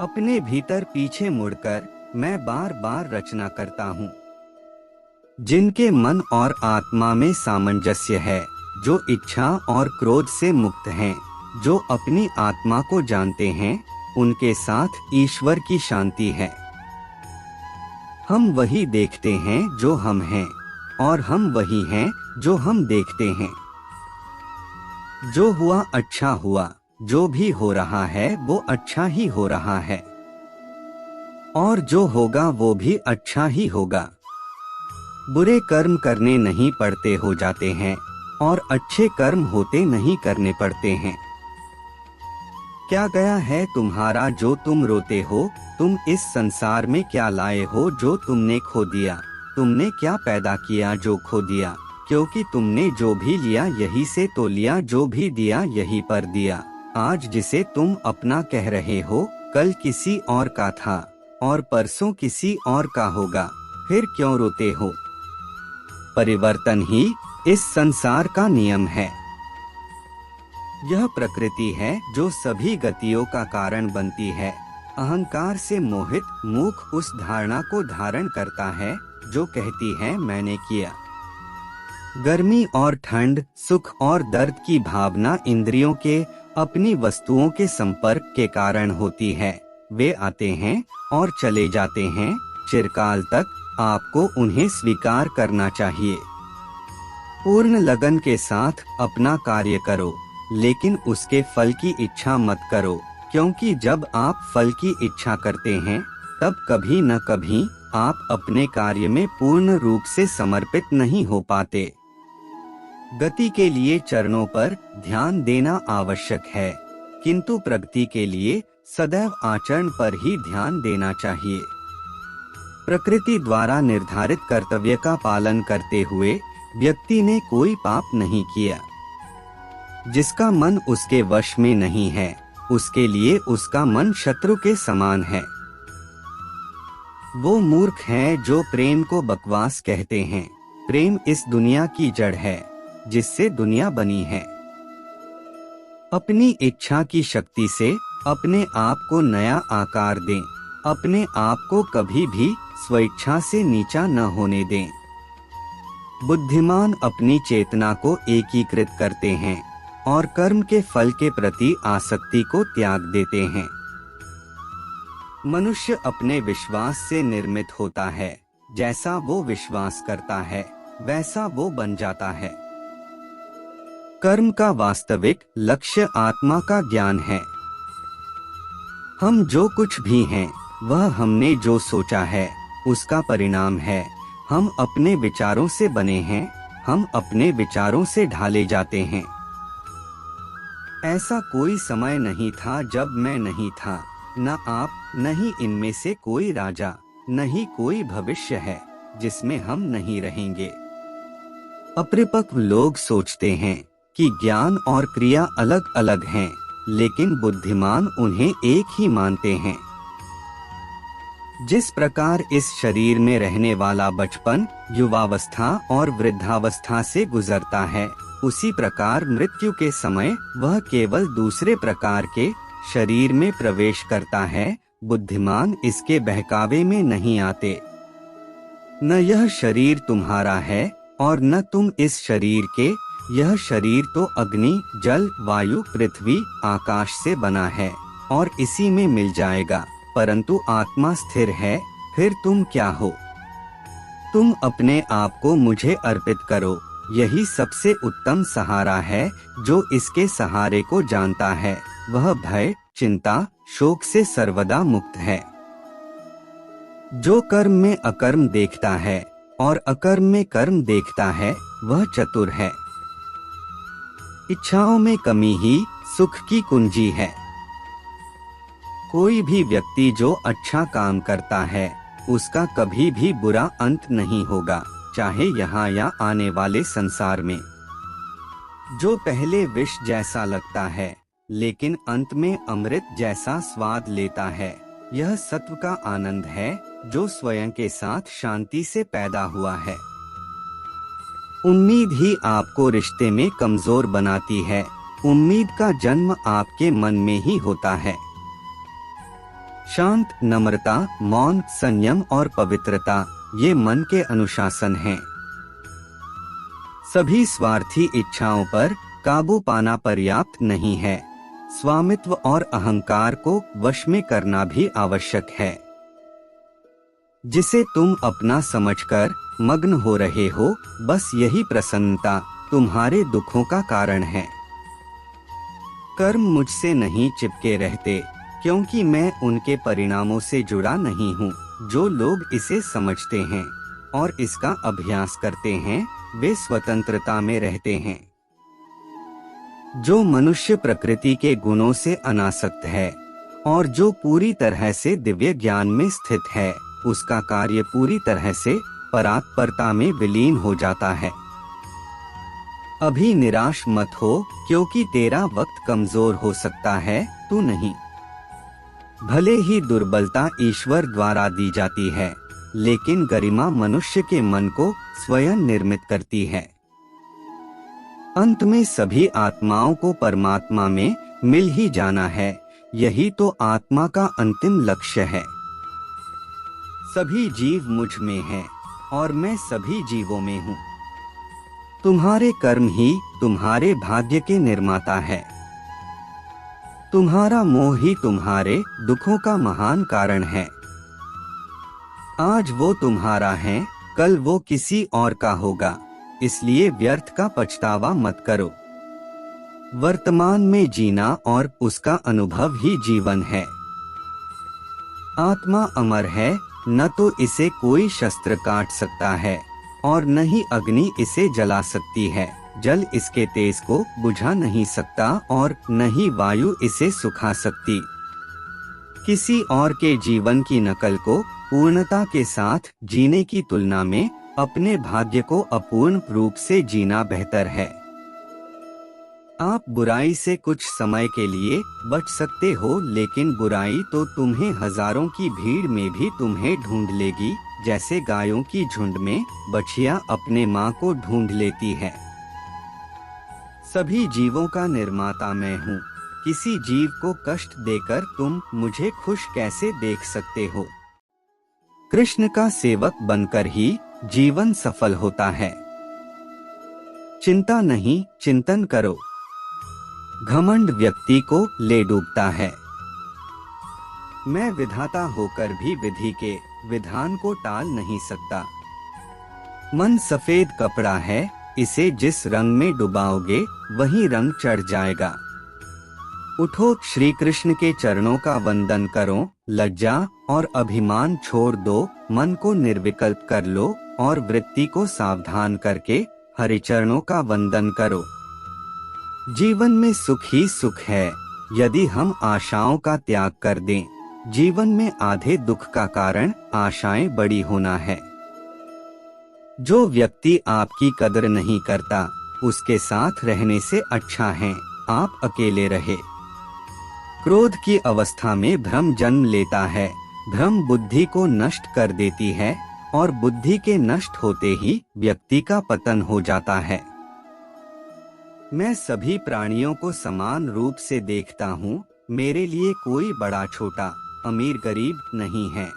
अपने भीतर पीछे मुड़कर मैं बार बार रचना करता हूँ। जिनके मन और आत्मा में सामंजस्य है, जो इच्छा और क्रोध से मुक्त हैं, जो अपनी आत्मा को जानते हैं, उनके साथ ईश्वर की शांति है। हम वही देखते हैं जो हम हैं, और हम वही हैं जो हम देखते हैं। जो हुआ अच्छा हुआ, जो भी हो रहा है वो अच्छा ही हो रहा है, और जो होगा वो भी अच्छा ही होगा। बुरे कर्म करने नहीं पड़ते हो जाते हैं, और अच्छे कर्म होते नहीं करने पड़ते हैं। क्या गया है तुम्हारा जो तुम रोते हो? तुम इस संसार में क्या लाए हो जो तुमने खो दिया? तुमने क्या पैदा किया जो खो दिया? क्योंकि तुमने जो भी लिया यही से तो लिया, जो भी दिया यही पर दिया। आज जिसे तुम अपना कह रहे हो, कल किसी और का था, और परसों किसी और का होगा। फिर क्यों रोते हो? परिवर्तन ही इस संसार का नियम है। यह प्रकृति है जो सभी गतियों का कारण बनती है। अहंकार से मोहित मुख उस धारणा को धारण करता है जो कहती है मैंने किया। गर्मी और ठंड, सुख और दर्द की भावना इंद्रियों के अपनी वस्तुओं के संपर्क के कारण होती है। वे आते हैं और चले जाते हैं, चिरकाल तक आपको उन्हें स्वीकार करना चाहिए। पूर्ण लगन के साथ अपना कार्य करो, लेकिन उसके फल की इच्छा मत करो, क्योंकि जब आप फल की इच्छा करते हैं तब कभी न कभी आप अपने कार्य में पूर्ण रूप से समर्पित नहीं हो पाते। गति के लिए चरणों पर ध्यान देना आवश्यक है, किंतु प्रगति के लिए सदैव आचरण पर ही ध्यान देना चाहिए। प्रकृति द्वारा निर्धारित कर्तव्य का पालन करते हुए व्यक्ति ने कोई पाप नहीं किया। जिसका मन उसके वश में नहीं है, उसके लिए उसका मन शत्रु के समान है। वो मूर्ख हैं जो प्रेम को बकवास कहते हैं। प्रेम इस दुनिया की जड़ है जिससे दुनिया बनी है। अपनी इच्छा की शक्ति से अपने आप को नया आकार दें। अपने आप को कभी भी स्वेच्छा से नीचा न होने दें। बुद्धिमान अपनी चेतना को एकीकृत करते हैं और कर्म के फल के प्रति आसक्ति को त्याग देते हैं। मनुष्य अपने विश्वास से निर्मित होता है। जैसा वो विश्वास करता है वैसा वो बन जाता है। कर्म का वास्तविक लक्ष्य आत्मा का ज्ञान है। हम जो कुछ भी हैं वह हमने जो सोचा है उसका परिणाम है। हम अपने विचारों से बने हैं, हम अपने विचारों से ढाले जाते हैं। ऐसा कोई समय नहीं था जब मैं नहीं था, न आप, न ही इनमें से कोई राजा, न ही कोई भविष्य है जिसमें हम नहीं रहेंगे। अपरिपक्व लोग सोचते हैं कि ज्ञान और क्रिया अलग अलग हैं, लेकिन बुद्धिमान उन्हें एक ही मानते हैं। जिस प्रकार इस शरीर में रहने वाला बचपन, युवावस्था और वृद्धावस्था से गुजरता है, उसी प्रकार मृत्यु के समय वह केवल दूसरे प्रकार के शरीर में प्रवेश करता है। बुद्धिमान इसके बहकावे में नहीं आते। न यह शरीर तुम्हारा है और न तुम इस शरीर के। यह शरीर तो अग्नि, जल, वायु, पृथ्वी, आकाश से बना है और इसी में मिल जाएगा, परंतु आत्मा स्थिर है। फिर तुम क्या हो? तुम अपने आप को मुझे अर्पित करो। यही सबसे उत्तम सहारा है। जो इसके सहारे को जानता है वह भय, चिंता, शोक से सर्वदा मुक्त है। जो कर्म में अकर्म देखता है और अकर्म में कर्म देखता है वह चतुर है। इच्छाओं में कमी ही सुख की कुंजी है। कोई भी व्यक्ति जो अच्छा काम करता है उसका कभी भी बुरा अंत नहीं होगा, चाहे यहाँ या आने वाले संसार में। जो पहले विष जैसा लगता है लेकिन अंत में अमृत जैसा स्वाद लेता है, यह सत्व का आनंद है जो स्वयं के साथ शांति से पैदा हुआ है। उम्मीद ही आपको रिश्ते में कमजोर बनाती है। उम्मीद का जन्म आपके मन में ही होता है। शांत, नम्रता, मौन, संयम और पवित्रता ये मन के अनुशासन हैं। सभी स्वार्थी इच्छाओं पर काबू पाना पर्याप्त नहीं है। स्वामित्व और अहंकार को वश में करना भी आवश्यक है। जिसे तुम अपना समझकर मग्न हो रहे हो, बस यही प्रसन्नता तुम्हारे दुखों का कारण है। कर्म मुझसे नहीं चिपके रहते, क्योंकि मैं उनके परिणामों से जुड़ा नहीं हूँ। जो लोग इसे समझते हैं और इसका अभ्यास करते हैं, वे स्वतंत्रता में रहते हैं। जो मनुष्य प्रकृति के गुणों से अनासक्त है और जो पूरी तरह से दिव्य ज्ञान में स्थित है, उसका कार्य पूरी तरह से परात्परता में विलीन हो जाता है। अभी निराश मत हो, क्योंकि तेरा वक्त कमजोर हो सकता है, तू नहीं। भले ही दुर्बलता ईश्वर द्वारा दी जाती है, लेकिन गरिमा मनुष्य के मन को स्वयं निर्मित करती है। अंत में सभी आत्माओं को परमात्मा में मिल ही जाना है। यही तो आत्मा का अंतिम लक्ष्य है। सभी जीव मुझ में हैं और मैं सभी जीवों में हूँ। तुम्हारे कर्म ही तुम्हारे भाग्य के निर्माता है। तुम्हारा मोह ही तुम्हारे दुखों का महान कारण है। आज वो तुम्हारा है, कल वो किसी और का होगा, इसलिए व्यर्थ का पछतावा मत करो। वर्तमान में जीना और उसका अनुभव ही जीवन है। आत्मा अमर है, न तो इसे कोई शस्त्र काट सकता है और न ही अग्नि इसे जला सकती है। जल इसके तेज को बुझा नहीं सकता और न ही वायु इसे सुखा सकती। किसी और के जीवन की नकल को पूर्णता के साथ जीने की तुलना में अपने भाग्य को अपूर्ण रूप से जीना बेहतर है। आप बुराई से कुछ समय के लिए बच सकते हो, लेकिन बुराई तो तुम्हें हजारों की भीड़ में भी तुम्हें ढूंढ लेगी, जैसे गायों की झुंड में बछिया अपने माँ को ढूंढ लेती है। सभी जीवों का निर्माता मैं हूँ। किसी जीव को कष्ट देकर तुम मुझे खुश कैसे देख सकते हो? कृष्ण का सेवक बनकर ही जीवन सफल होता है। चिंता नहीं, चिंतन करो। घमंड व्यक्ति को ले डूबता है। मैं विधाता होकर भी विधि के विधान को टाल नहीं सकता। मन सफेद कपड़ा है, इसे जिस रंग में डुबाओगे वही रंग चढ़ जाएगा। उठो, श्री कृष्ण के चरणों का वंदन करो। लज्जा और अभिमान छोड़ दो, मन को निर्विकल्प कर लो और वृत्ति को सावधान करके हरिचरणों का वंदन करो। जीवन में सुख ही सुख है, यदि हम आशाओं का त्याग कर दें। जीवन में आधे दुख का कारण आशाएं बड़ी होना है। जो व्यक्ति आपकी कदर नहीं करता, उसके साथ रहने से अच्छा है आप अकेले रहे। क्रोध की अवस्था में भ्रम जन्म लेता है। भ्रम बुद्धि को नष्ट कर देती है और बुद्धि के नष्ट होते ही व्यक्ति का पतन हो जाता है। मैं सभी प्राणियों को समान रूप से देखता हूँ। मेरे लिए कोई बड़ा छोटा, अमीर गरीब नहीं है।